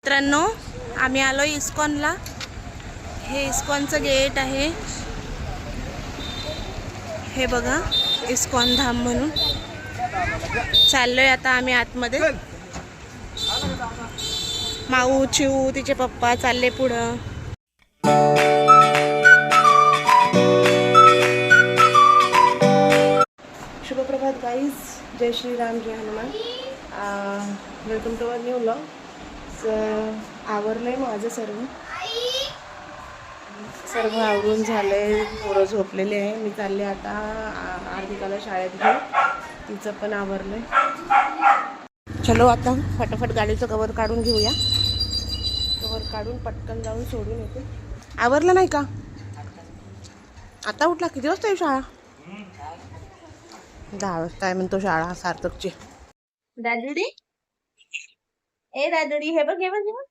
मित्रांनो, आम्ही आलो इस्कॉनला. हे इस्कॉनचं गेट आहे. हे बघा, इस्कॉन धाम म्हणून. चाललोय आता आम्ही आतमध्ये. माऊ, चिऊ, तिचे पप्पा चालले पुढं. शुभप्रभात गाईज. जय श्रीराम, जय Hanuman. Welcome to our new vlog. आवरलंय माझं सर्व आवरून झालंय. पोरं झोपलेले आहे. मी चालले आता आर्थिकाला शाळेत घेऊन. तिचं पण आवरलंय. चलो आता फटाफट गाडीचं कवर काढून घेऊया. कवर काढून पटकन जाऊन सोडून येते. आवरलं नाही का? आता उठला. किती वाजता आहे शाळा? 10 वाजता आहे म्हणतो शाळा सार्थकची. दादुडी, ए दादुडी, हे बघ, हे बघ, हे बघ.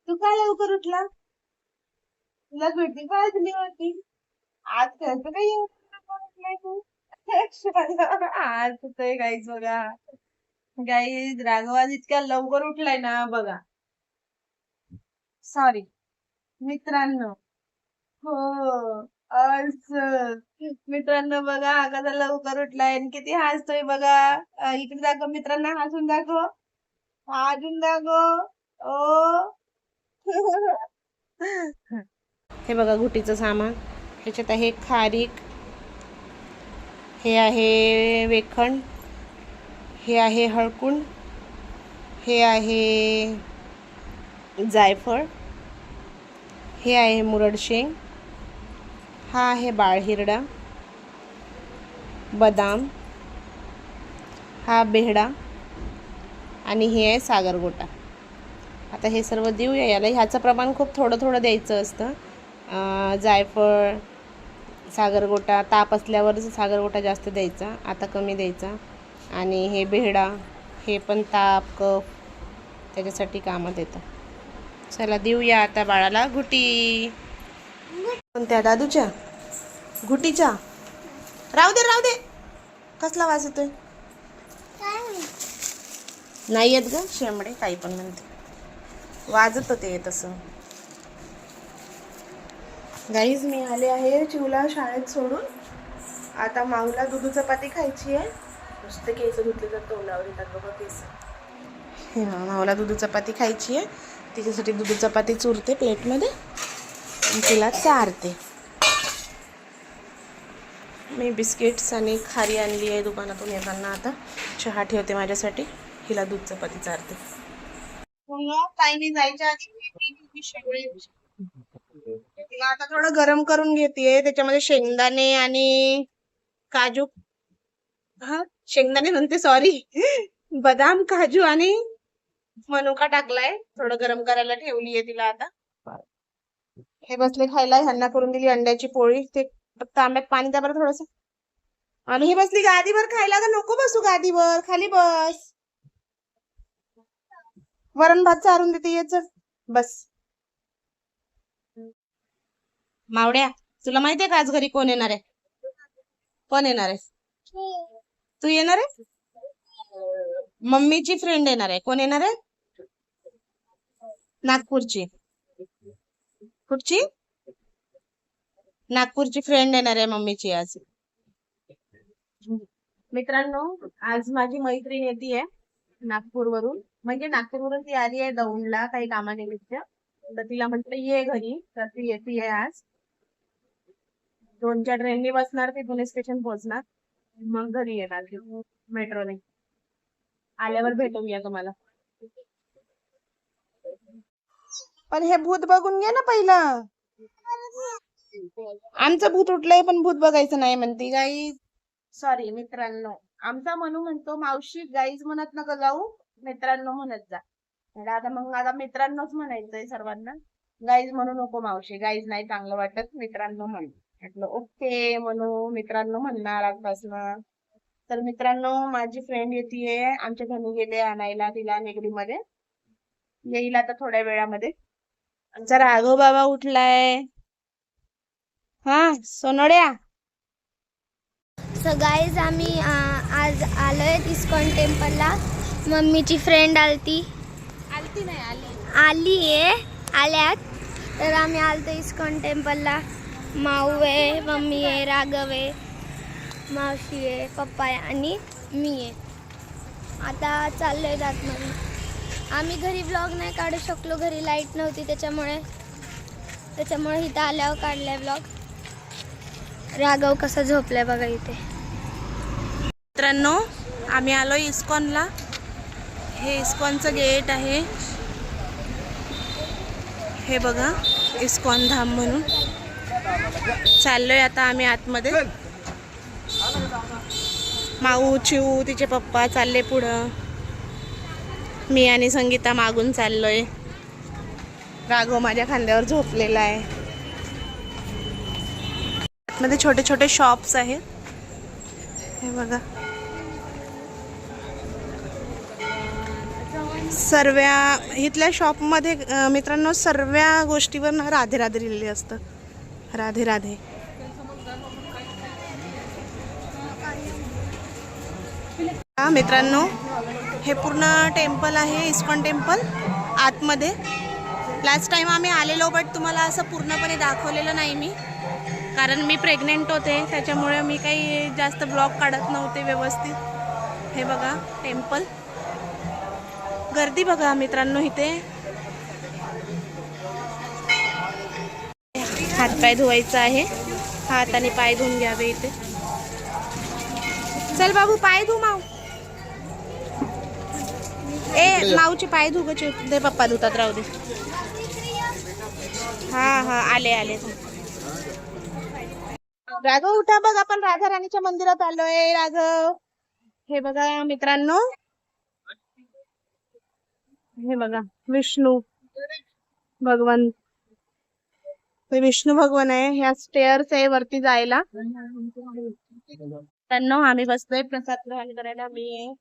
तू काय लवकर उठला? तुला भेटली पाहिजे होती. आज कसं काही उठलाय तू? आज होतंय गाईज. बघा गाईज, राघव आज इतक्या लवकर उठलाय ना. बघा, सॉरी मित्रांनो. हो, मित्रांनो बघा, कसा लवकर उठलाय आणि किती हसतोय बघा. इकडे दाखव मित्रांना, हसून दाखव, हसून दाखव. ओ हे बघा घुटीचं सामान. ह्याच्यात आहे खारीक, हे आहे वेखण, हे आहे हळकुंड, हे आहे जायफळ, हे आहे मुरड शेंग, हा आहे बाळहिरडा, बदाम, हा बेहडा आणि हे आहे सागरगोटा. आता हे सर्व देऊया याला. ह्याचं प्रमाण खूप थोडं थोडं द्यायचं असतं. जायफळ, सागरगोटा, ताप असल्यावर सागरगोटा जास्त द्यायचा, आता कमी द्यायचा. आणि हे बेहडा, हे पण ताप कफ त्याच्यासाठी कामात येतं. चला देऊया आता बाळाला घुटी. कोणत्या दादूच्या? घुटीच्या? राहू दे, राहू दे. कसला वास येतोय? नाही येत ग, शेंबडे काही पण म्हणते. वाजत ते तसं. गाईज, मी आले आहे चिवला शाळेत सोडून. आता माऊला दूध चपाती खायची आहे. नुसते केस धुतले तर तोंडावर येतात बघा केस. माऊला दूध चपाती खायची आहे. तिच्यासाठी दूध चपाती चुरते प्लेटमध्ये आणि तिला चारते. मी बिस्किट्स आणि खारी आणली आहे दुकानातून येताना. आता चहा ठेवते माझ्यासाठी. हिला दूध चपाती चारते. काही नाही, जायच्या तिला आता थोडं गरम करून घेते. त्याच्यामध्ये शेंगदाणे आणि काजू, शेंगदाणे म्हणते, सॉरी, बदाम, काजू आणि मनुका टाकलाय. थोडं गरम करायला ठेवलीये तिला. आता हे बसले खायला. ह्यांना करून दिली अंड्याची पोळी. ते तांब्यात पाणी द्या बरं थोडस. आणि हे बसली गादीवर खायला. का नको बसू गादीवर, खाली बस. वरण भात चारून देते, याच बस. मावड्या, तुला माहितीये का आज घरी कोण येणार आहे? कोण येणार आहे? तू येणार आहे? मम्मीची फ्रेंड येणार आहे. कोण येणार आहे? नागपूरची. कुठची? नागपूरची फ्रेंड येणार आहे मम्मीची आज. मित्रांनो, आज माझी मैत्रीण येते नागपूरवरून. म्हणजे नागपूरवरून ती आली आहे दौंडला काही कामानिमित्त. तर तिला म्हटलं ये घरी, तर ती येते आज. 2-4 ट्रेननी बसणार, ती पुणे स्टेशन पोहोचणार, मग घरी येणार मेट्रोने. आल्यावर भेटूया तुम्हाला. पण हे भूत बघून घे ना पहिलं. आमचं भूत उठलंय पण भूत बघायचं नाही म्हणते गाईज. सॉरी मित्रांनो. आमचा मनू म्हणतो मावशी गाईज म्हणत नका जाऊ, मित्रांनो म्हणत जा. आता मग आता मित्रांनोच म्हणायचंय सर्वांना. गाईज म्हणू नको मावशी, गाईज नाही चांगलं वाटत, मित्रांनो म्हण. म्हटलं ओके म्हणू, मित्रांनो म्हणणार आजपासून. तर मित्रांनो, माझी फ्रेंड येते. आमच्या घरी गेले आणायला तिला निगडीमध्ये. येईल आता थोड्या वेळामध्ये. आमचा राघव बाबा उठलाय. हा सोनोड्या. सो गाईज, आम्ही आज आलोय इस्कॉन टेम्पलला. मम्मीची फ्रेंड आलती आलती नाही आली. आली आहे, आल्यात. तर आम्ही आलतो इस्कॉन टेम्पलला. माऊ आहे, मम्मी आहे, राघव आहे, मावशी आहे, पप्पा आहे आणि मी आहे. आता चाललो आहे आतमध्ये. आम्ही घरी ब्लॉग नाही काढू शकलो, घरी लाईट नव्हती त्याच्यामुळे इथं आल्यावर काढलाय ब्लॉग. राघव कसा झोपलाय बघा इथे. मित्रांनो, आम्ही आलो इस्कॉनला. हे इस्कॉनचं गेट आहे. हे बघा, इस्कॉन धाम म्हणून. चाललोय आता आम्ही आतमध्ये. माऊ, चिऊ, तिचे पप्पा चालले पुढं. मी आणि संगीता मागून चाललोय. राघव माझ्या खांद्यावर झोपलेला आहे. आतमध्ये छोटे छोटे शॉप्स आहेत. हे बघा, सर्व इथल्या शॉपमध्ये मित्रांनो सर्व गोष्टीवर ना राधे राधे लिहिलेलं असतं. राधे राधे. मित्रांनो, हे पूर्ण टेम्पल आहे, इस्कॉन टेम्पल आतमध्ये. लास्ट टाइम आम्ही आलेलो, बट तुम्हाला असं पूर्णपणे दाखवलेलं नाही मी, कारण मी प्रेग्नेंट होते. त्याच्यामुळे मी काही जास्त ब्लॉग काढत नव्हते व्यवस्थित. हे बघा टेम्पल. गर्दी बघा मित्रांनो इथे. हातपाय धुवायचा आहे. हात आणि पाय धुवून घ्यावे इथे. चल बाबू, पाय धु माऊ. माऊचे पाय धु गचे दे, पप्पा धुतात, राहू दे. हा आले. राघव उठा, बघ आपण राधा राणीच्या मंदिरात आलोय. राघव, हे बघा मित्रांनो, हे बघा विष्णू भगवान. विष्णू भगवान आहे. ह्या स्टेअर्स आहे वरती जायला. त्यांना आम्ही बसतोय प्रसाद ग्रहण करायला. मी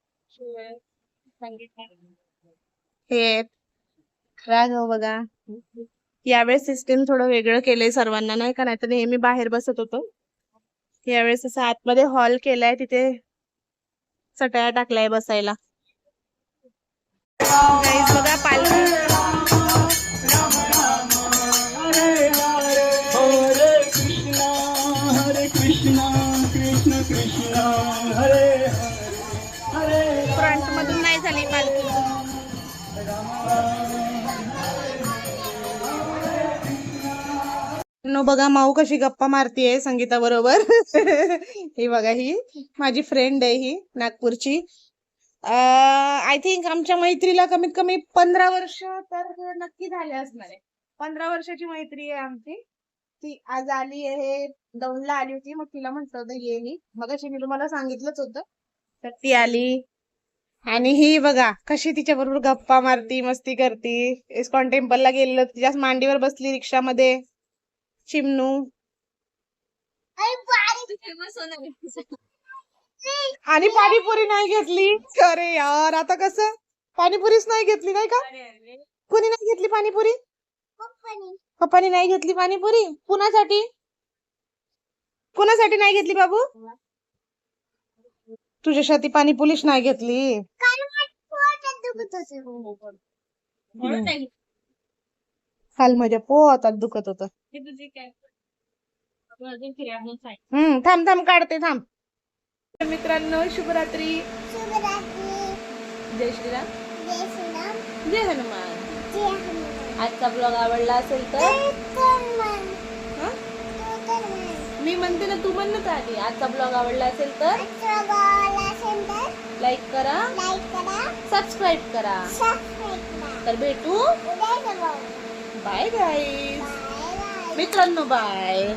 हे राघव बघा. यावेळेस सिस्टीम थोडं वेगळं केलंय सर्वांना, नाही का? नाही तर नेहमी बाहेर बसत होतो. यावेळेस असं आतमध्ये हॉल केलाय, तिथे चटया टाकलाय बसायला. गाईस बघा पालखी. फ्रंट मधून नाही झाली पालखी. बघा माऊ कशी गप्पा मारतीये संगीता बरोबर. ही बघा, ही माझी फ्रेंड आहे, ही नागपूरची. आय थिंक आमच्या मैत्रीला कमीत कमी 15 वर्ष तर नक्की झाले असणार आहे. 15 वर्षाची मैत्री आहे आमची. ती आज आली आहे, दौंडला आली होती. मग तिला म्हटलं होतं ये ही. मग अशी मी तुम्हाला सांगितलंच होतं, तर ती आली. आणि ही बघा कशी तिच्या बरोबर गप्पा मारती, मस्ती करती. इस्कॉन टेम्पलला गेलेलो, तिच्याच मांडीवर बसली रिक्षामध्ये चिमनू. आणि पाणीपुरी नाही घेतली. अरे यार, आता कसं? पाणीपुरीच नाही घेतली, नाही का? कोणी नाही घेतली पाणीपुरी? पप्पानी नाही घेतली पाणीपुरी. कुणासाठी नाही घेतली बाबू? तुझ्यासाठी पाणीपुरीच नाही घेतली. काल माझ्या पोटात दुखत होत. थांब काढते, थांब. मित्रांनो, शुभरात्री. जय श्रीराम, जय हनुमान. आजचा ब्लॉग आवडला असेल तर मी म्हणते ना, तू म्हणत आली. आजचा ब्लॉग आवडला असेल तर लाईक करा, सबस्क्राईब करा. तर भेटू. बाय गाईज मित्रांनो, बाय.